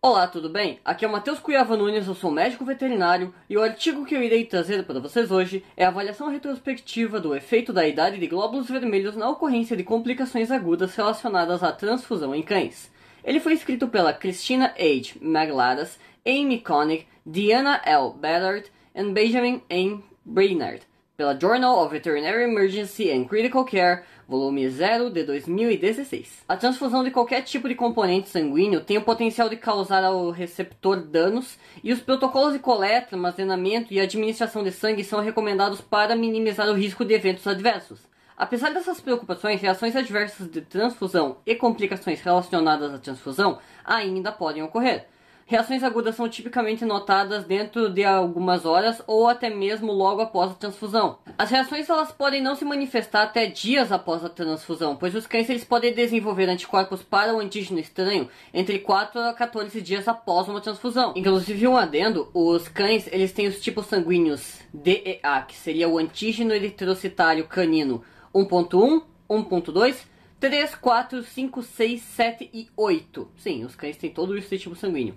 Olá, tudo bem? Aqui é o Matheus Cuiava Nunes, eu sou médico veterinário e o artigo que eu irei trazer para vocês hoje é a avaliação retrospectiva do efeito da idade de glóbulos vermelhos na ocorrência de complicações agudas relacionadas à transfusão em cães. Ele foi escrito pela Christina H. Maglaras, Amy Koenig, Diana L. Ballard e Benjamin M. Brainerd, pela Journal of Veterinary Emergency and Critical Care, volume 0 de 2016. A transfusão de qualquer tipo de componente sanguíneo tem o potencial de causar ao receptor danos, e os protocolos de coleta, armazenamento e administração de sangue são recomendados para minimizar o risco de eventos adversos. Apesar dessas preocupações, reações adversas de transfusão e complicações relacionadas à transfusão ainda podem ocorrer. Reações agudas são tipicamente notadas dentro de algumas horas ou até mesmo logo após a transfusão. As reações elas podem não se manifestar até dias após a transfusão, pois os cães eles podem desenvolver anticorpos para o antígeno estranho entre 4 a 14 dias após uma transfusão. Inclusive um adendo, os cães eles têm os tipos sanguíneos DEA, que seria o antígeno eritrocitário canino 1.1, 1.2, 3, 4, 5, 6, 7 e 8. Sim, os cães têm todo esse tipo sanguíneo.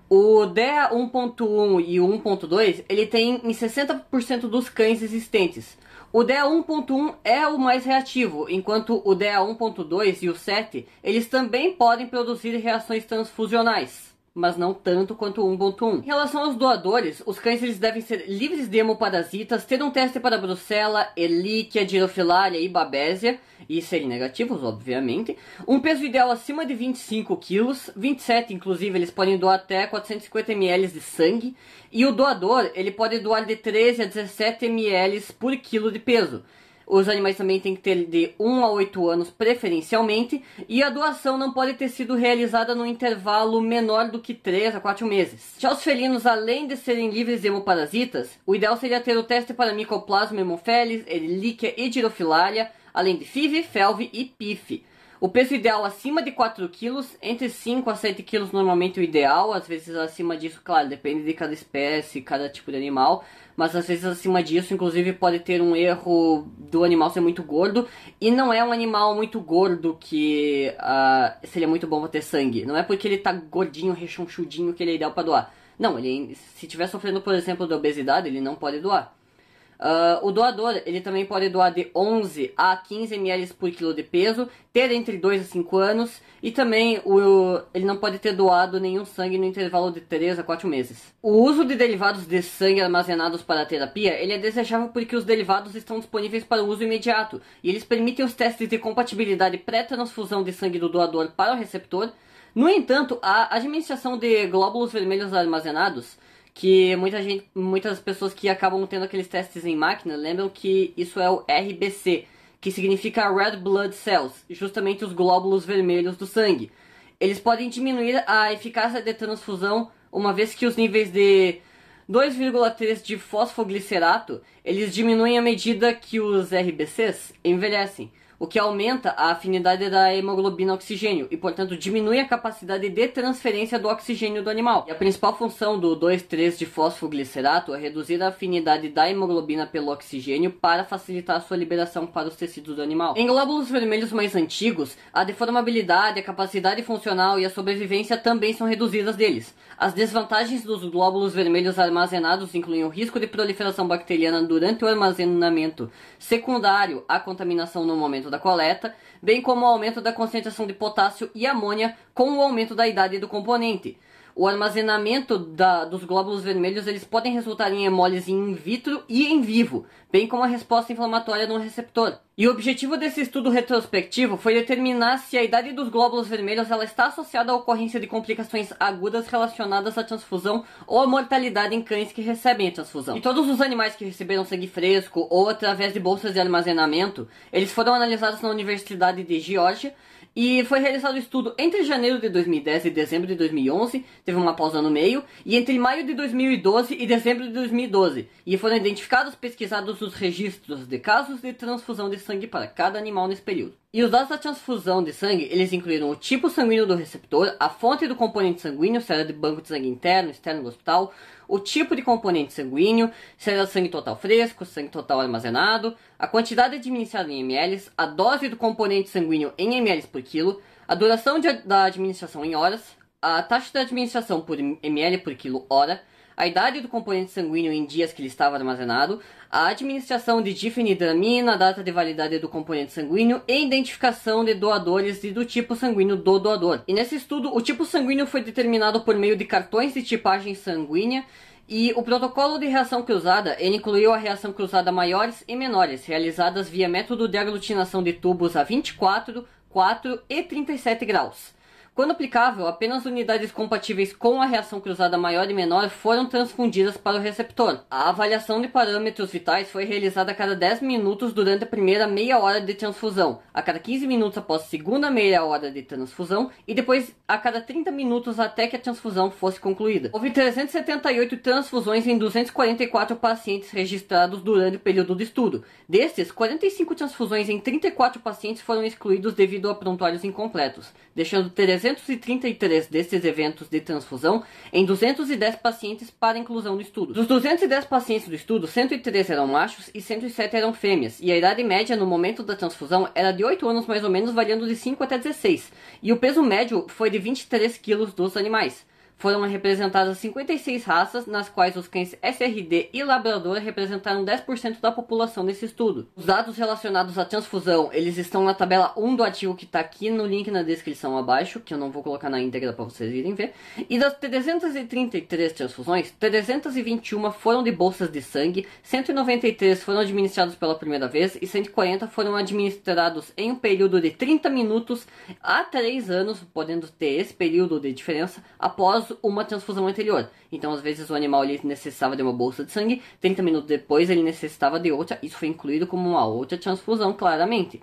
O DEA 1.1 e o 1.2, ele tem em 60% dos cães existentes. O DEA 1.1 é o mais reativo, enquanto o DEA 1.2 e o 7, eles também podem produzir reações transfusionais, mas não tanto quanto o 1.1. Em relação aos doadores, os cães eles devem ser livres de hemoparasitas, ter um teste para brucela, Ehrlichia, Girofilaria e Babesia, e serem negativos, obviamente. Um peso ideal acima de 25 kg, 27 inclusive, eles podem doar até 450 ml de sangue, e o doador ele pode doar de 13 a 17 ml por quilo de peso. Os animais também têm que ter de 1 a 8 anos preferencialmente, e a doação não pode ter sido realizada no intervalo menor do que 3 a 4 meses. Já os felinos, além de serem livres de hemoparasitas, o ideal seria ter o teste para Mycoplasma haemophilus, Ehrlichia e Girofilaria, além de FIV, FeLV e PIF. O peso ideal acima de 4 kg, entre 5 a 7 kg normalmente o ideal, às vezes acima disso, claro, depende de cada espécie, cada tipo de animal, mas às vezes acima disso, inclusive pode ter um erro do animal ser muito gordo, e não é um animal muito gordo que seria muito bom para ter sangue, não é porque ele tá gordinho, rechonchudinho que ele é ideal para doar. Não, ele, se estiver sofrendo, por exemplo, de obesidade, ele não pode doar. O doador, ele também pode doar de 11 a 15 ml por quilo de peso, ter entre 2 a 5 anos, e também ele não pode ter doado nenhum sangue no intervalo de 3 a 4 meses. O uso de derivados de sangue armazenados para a terapia, ele é desejável porque os derivados estão disponíveis para o uso imediato, e eles permitem os testes de compatibilidade pré-transfusão de sangue do doador para o receptor. No entanto, a administração de glóbulos vermelhos armazenados, que muitas pessoas que acabam tendo aqueles testes em máquina lembram que isso é o RBC, que significa Red Blood Cells, justamente os glóbulos vermelhos do sangue. Eles podem diminuir a eficácia de transfusão, uma vez que os níveis de 2,3 de fosfoglicerato, eles diminuem à medida que os RBCs envelhecem, o que aumenta a afinidade da hemoglobina oxigênio e, portanto, diminui a capacidade de transferência do oxigênio do animal. E a principal função do 2,3 de fosfoglicerato é reduzir a afinidade da hemoglobina pelo oxigênio para facilitar a sua liberação para os tecidos do animal. Em glóbulos vermelhos mais antigos, a deformabilidade, a capacidade funcional e a sobrevivência também são reduzidas deles. As desvantagens dos glóbulos vermelhos armazenados incluem o risco de proliferação bacteriana durante o armazenamento secundário à contaminação no momento da coleta, bem como o aumento da concentração de potássio e amônia com o aumento da idade do componente. O armazenamento dos glóbulos vermelhos eles podem resultar em hemólise in vitro e em vivo, bem como a resposta inflamatória no receptor. E o objetivo desse estudo retrospectivo foi determinar se a idade dos glóbulos vermelhos ela está associada à ocorrência de complicações agudas relacionadas à transfusão ou à mortalidade em cães que recebem a transfusão. E todos os animais que receberam sangue fresco ou através de bolsas de armazenamento, eles foram analisados na Universidade de Geórgia, e foi realizado o estudo entre janeiro de 2010 e dezembro de 2011, teve uma pausa no meio, e entre maio de 2012 e dezembro de 2012. E foram identificados, pesquisados os registros de casos de transfusão de sangue para cada animal nesse período. E os dados da transfusão de sangue, eles incluíram o tipo sanguíneo do receptor, a fonte do componente sanguíneo, se era de banco de sangue interno, externo do hospital, o tipo de componente sanguíneo, se era sangue total fresco, sangue total armazenado, a quantidade administrada em ml, a dose do componente sanguíneo em ml por quilo, a duração da administração em horas, a taxa de administração por ml por quilo hora, a idade do componente sanguíneo em dias que ele estava armazenado, a administração de difenidramina, a data de validade do componente sanguíneo e identificação de doadores e do tipo sanguíneo do doador. E nesse estudo, o tipo sanguíneo foi determinado por meio de cartões de tipagem sanguínea e o protocolo de reação cruzada, ele incluiu a reação cruzada maiores e menores, realizadas via método de aglutinação de tubos a 24, 4 e 37 graus. Quando aplicável, apenas unidades compatíveis com a reação cruzada maior e menor foram transfundidas para o receptor. A avaliação de parâmetros vitais foi realizada a cada 10 minutos durante a primeira meia hora de transfusão, a cada 15 minutos após a segunda meia hora de transfusão e depois a cada 30 minutos até que a transfusão fosse concluída. Houve 378 transfusões em 244 pacientes registrados durante o período de estudo. Destes, 45 transfusões em 34 pacientes foram excluídos devido a prontuários incompletos, deixando 333 destes eventos de transfusão em 210 pacientes para inclusão no estudo. Dos 210 pacientes do estudo, 103 eram machos e 107 eram fêmeas, e a idade média no momento da transfusão era de 8 anos mais ou menos, variando de 5 até 16, e o peso médio foi de 23 quilos dos animais. Foram representadas 56 raças, nas quais os cães SRD e Labrador representaram 10% da população nesse estudo. Os dados relacionados à transfusão, eles estão na tabela 1 do artigo que está aqui no link na descrição abaixo, que eu não vou colocar na íntegra para vocês irem ver. E das 333 transfusões, 321 foram de bolsas de sangue, 193 foram administrados pela primeira vez e 140 foram administrados em um período de 30 minutos a 3 anos, podendo ter esse período de diferença, após uma transfusão anterior. Então, às vezes, o animal ele necessitava de uma bolsa de sangue, 30 minutos depois ele necessitava de outra. Isso foi incluído como uma outra transfusão, claramente.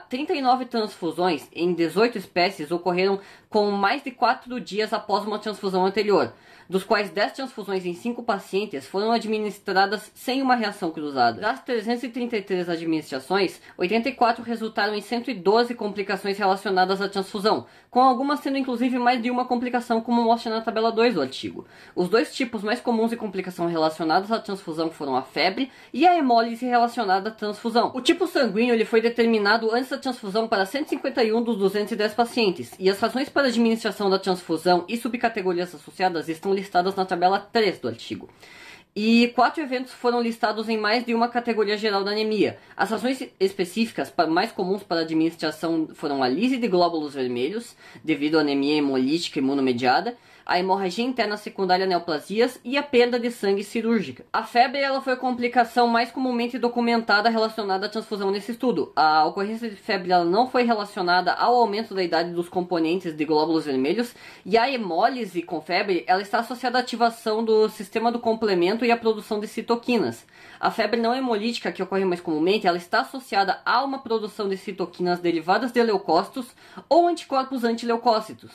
39 transfusões em 18 espécies ocorreram com mais de 4 dias após uma transfusão anterior, dos quais 10 transfusões em 5 pacientes foram administradas sem uma reação cruzada. Das 333 administrações, 84 resultaram em 112 complicações relacionadas à transfusão, com algumas sendo inclusive mais de uma complicação, como mostra na tabela 2 do artigo. Os dois tipos mais comuns de complicação relacionadas à transfusão foram a febre e a hemólise relacionada à transfusão. O tipo sanguíneo ele foi determinado antes da transfusão para 151 dos 210 pacientes, e as razões para a administração da transfusão e subcategorias associadas estão listadas na tabela 3 do artigo. E 4 eventos foram listados em mais de uma categoria geral da anemia. As razões específicas mais comuns para a administração foram a lise de glóbulos vermelhos, devido à anemia hemolítica imunomediada, a hemorragia interna secundária neoplasias e a perda de sangue cirúrgica. A febre ela foi a complicação mais comumente documentada relacionada à transfusão nesse estudo. A ocorrência de febre ela não foi relacionada ao aumento da idade dos componentes de glóbulos vermelhos, e a hemólise com febre ela está associada à ativação do sistema do complemento e à produção de citoquinas. A febre não hemolítica, que ocorre mais comumente, ela está associada a uma produção de citoquinas derivadas de leucócitos ou anticorpos antileucócitos.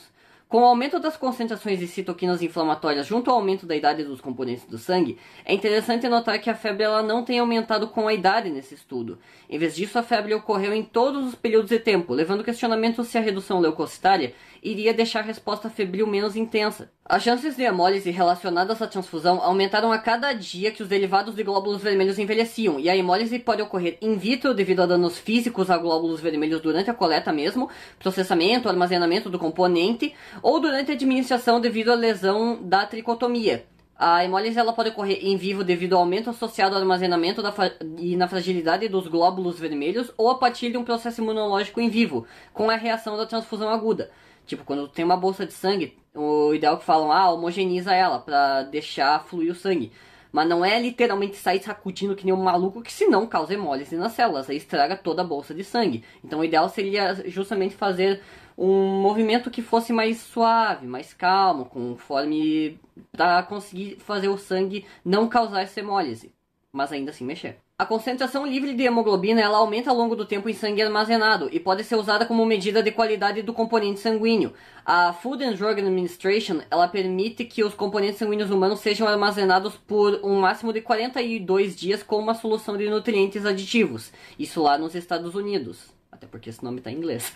Com o aumento das concentrações de citoquinas inflamatórias junto ao aumento da idade dos componentes do sangue, é interessante notar que a febre ela não tem aumentado com a idade nesse estudo. Em vez disso, a febre ocorreu em todos os períodos de tempo, levando o questionamento se a redução leucocitária iria deixar a resposta febril menos intensa. As chances de hemólise relacionadas à transfusão aumentaram a cada dia que os derivados de glóbulos vermelhos envelheciam, e a hemólise pode ocorrer in vitro devido a danos físicos a glóbulos vermelhos durante a coleta mesmo, processamento, armazenamento do componente, ou durante a administração devido à lesão da tricotomia. A hemólise ela pode ocorrer em vivo devido ao aumento associado ao armazenamento e na fragilidade dos glóbulos vermelhos, ou a partir de um processo imunológico em vivo, com a reação da transfusão aguda. Tipo, quando tem uma bolsa de sangue, o ideal que falam, homogeniza ela pra deixar fluir o sangue. Mas não é literalmente sair sacudindo que nem um maluco, que senão causa hemólise nas células, aí estraga toda a bolsa de sangue. Então o ideal seria justamente fazer um movimento que fosse mais suave, mais calmo, conforme para conseguir fazer o sangue não causar essa hemólise, mas ainda assim mexer. A concentração livre de hemoglobina ela aumenta ao longo do tempo em sangue armazenado e pode ser usada como medida de qualidade do componente sanguíneo. A Food and Drug Administration ela permite que os componentes sanguíneos humanos sejam armazenados por um máximo de 42 dias com uma solução de nutrientes aditivos, isso lá nos Estados Unidos. até porque esse nome está em inglês.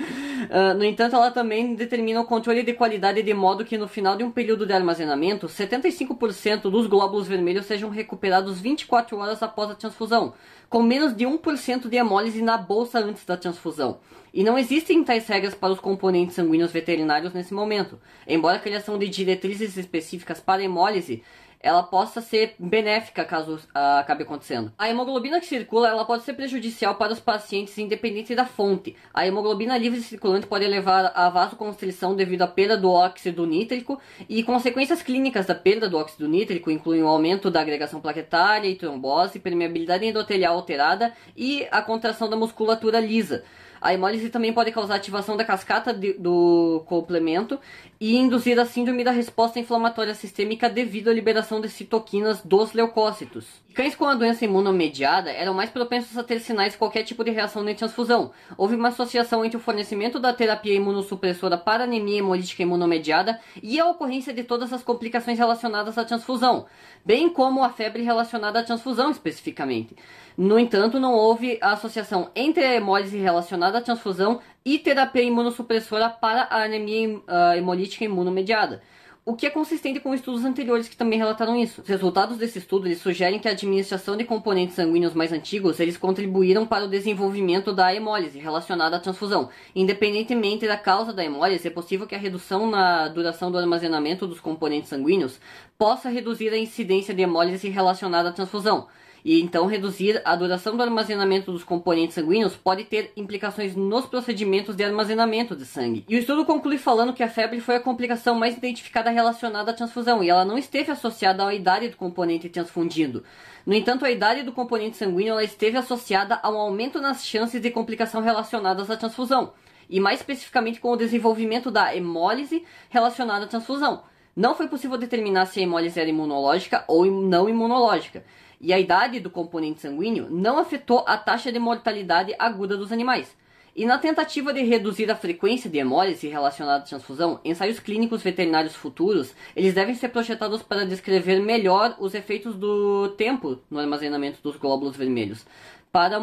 No entanto, ela também determina o controle de qualidade de modo que no final de um período de armazenamento, 75% dos glóbulos vermelhos sejam recuperados 24 horas após a transfusão, com menos de 1% de hemólise na bolsa antes da transfusão. E não existem tais regras para os componentes sanguíneos veterinários nesse momento, embora a criação de diretrizes específicas para a hemólise ela possa ser benéfica caso acabe acontecendo. A hemoglobina que circula ela pode ser prejudicial para os pacientes independente da fonte. A hemoglobina livre circulante pode levar a vasoconstrição devido à perda do óxido nítrico e consequências clínicas da perda do óxido nítrico incluem o aumento da agregação plaquetária e trombose, permeabilidade endotelial alterada e a contração da musculatura lisa. A hemólise também pode causar ativação da cascata do complemento e induzir a síndrome da resposta inflamatória sistêmica devido à liberação de citoquinas dos leucócitos. Cães com a doença imunomediada eram mais propensos a ter sinais de qualquer tipo de reação de transfusão. Houve uma associação entre o fornecimento da terapia imunossupressora para anemia hemolítica imunomediada e a ocorrência de todas as complicações relacionadas à transfusão, bem como a febre relacionada à transfusão especificamente. No entanto, não houve a associação entre a hemólise relacionada à transfusão e terapia imunossupressora para a anemia hemolítica imunomediada, o que é consistente com estudos anteriores que também relataram isso. Os resultados desse estudo eles sugerem que a administração de componentes sanguíneos mais antigos eles contribuíram para o desenvolvimento da hemólise relacionada à transfusão. Independentemente da causa da hemólise, é possível que a redução na duração do armazenamento dos componentes sanguíneos possa reduzir a incidência de hemólise relacionada à transfusão. E então reduzir a duração do armazenamento dos componentes sanguíneos pode ter implicações nos procedimentos de armazenamento de sangue. E o estudo conclui falando que a febre foi a complicação mais identificada relacionada à transfusão e ela não esteve associada à idade do componente transfundido. No entanto, a idade do componente sanguíneo ela esteve associada a um aumento nas chances de complicação relacionadas à transfusão, e mais especificamente com o desenvolvimento da hemólise relacionada à transfusão. Não foi possível determinar se a hemólise era imunológica ou não imunológica. E a idade do componente sanguíneo não afetou a taxa de mortalidade aguda dos animais. E na tentativa de reduzir a frequência de hemólise relacionada à transfusão, ensaios clínicos veterinários futuros, eles devem ser projetados para descrever melhor os efeitos do tempo no armazenamento dos glóbulos vermelhos, para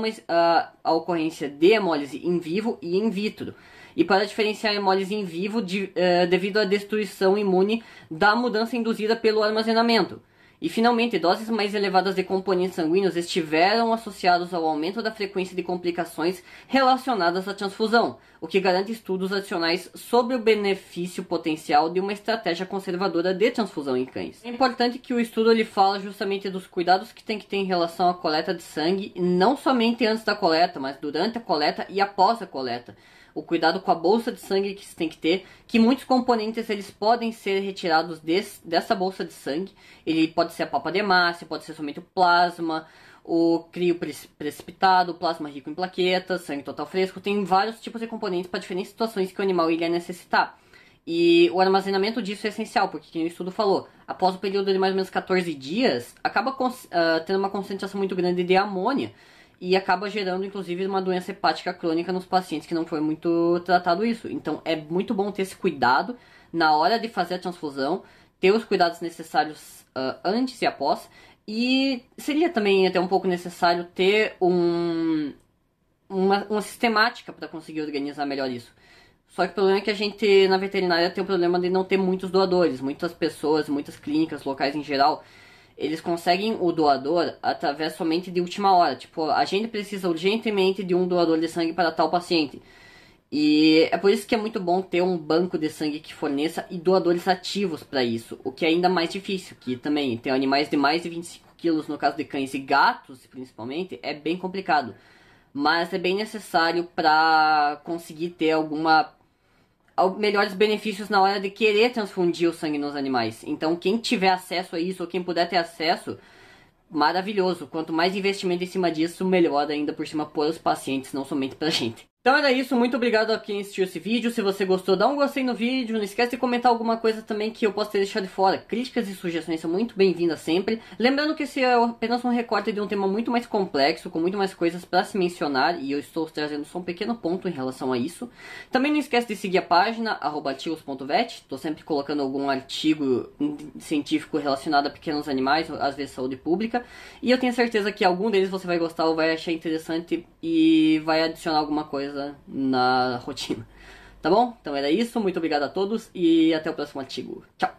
a ocorrência de hemólise in vivo e in vitro, e para diferenciar a hemólise in vivo devido à destruição imune da mudança induzida pelo armazenamento. E finalmente, doses mais elevadas de componentes sanguíneos estiveram associados ao aumento da frequência de complicações relacionadas à transfusão, o que garante estudos adicionais sobre o benefício potencial de uma estratégia conservadora de transfusão em cães. É importante que o estudo ele fala justamente dos cuidados que tem que ter em relação à coleta de sangue, não somente antes da coleta, mas durante a coleta e após a coleta. O cuidado com a bolsa de sangue que se tem que ter, que muitos componentes eles podem ser retirados dessa bolsa de sangue. Ele pode ser a papa de hemácia, pode ser somente o plasma, o crio precipitado, o plasma rico em plaquetas, sangue total fresco. Tem vários tipos de componentes para diferentes situações que o animal iria necessitar. E o armazenamento disso é essencial, porque, como o estudo falou, após o período de mais ou menos 14 dias, acaba tendo uma concentração muito grande de amônia, e acaba gerando, inclusive, uma doença hepática crônica nos pacientes que não foi muito tratado isso. Então, é muito bom ter esse cuidado na hora de fazer a transfusão, ter os cuidados necessários antes e após. E seria também até um pouco necessário ter uma sistemática para conseguir organizar melhor isso. Só que o problema é que a gente, na veterinária, tem o problema de não ter muitos doadores. Muitas pessoas, muitas clínicas locais em geral, eles conseguem o doador através somente de última hora. Tipo, a gente precisa urgentemente de um doador de sangue para tal paciente. E é por isso que é muito bom ter um banco de sangue que forneça e doadores ativos para isso. O que é ainda mais difícil, que também tem animais de mais de 25 quilos, no caso de cães e gatos, principalmente, é bem complicado. Mas é bem necessário para conseguir ter melhores benefícios na hora de querer transfundir o sangue nos animais. Então, quem tiver acesso a isso, ou quem puder ter acesso, maravilhoso. Quanto mais investimento em cima disso, melhor ainda por cima para os pacientes, não somente pra gente. Então era isso, muito obrigado a quem assistiu esse vídeo. Se você gostou, dá um gostei no vídeo. Não esquece de comentar alguma coisa também que eu possa ter deixado de fora. Críticas e sugestões são muito bem-vindas sempre. Lembrando que esse é apenas um recorte de um tema muito mais complexo, com muito mais coisas para se mencionar, e eu estou trazendo só um pequeno ponto em relação a isso. Também não esquece de seguir a página, @artigos.vet. Estou sempre colocando algum artigo científico relacionado a pequenos animais, às vezes saúde pública. E eu tenho certeza que algum deles você vai gostar ou vai achar interessante e vai adicionar alguma coisa coisa na rotina. Tá bom? Então era isso, muito obrigado a todos e até o próximo artigo. Tchau!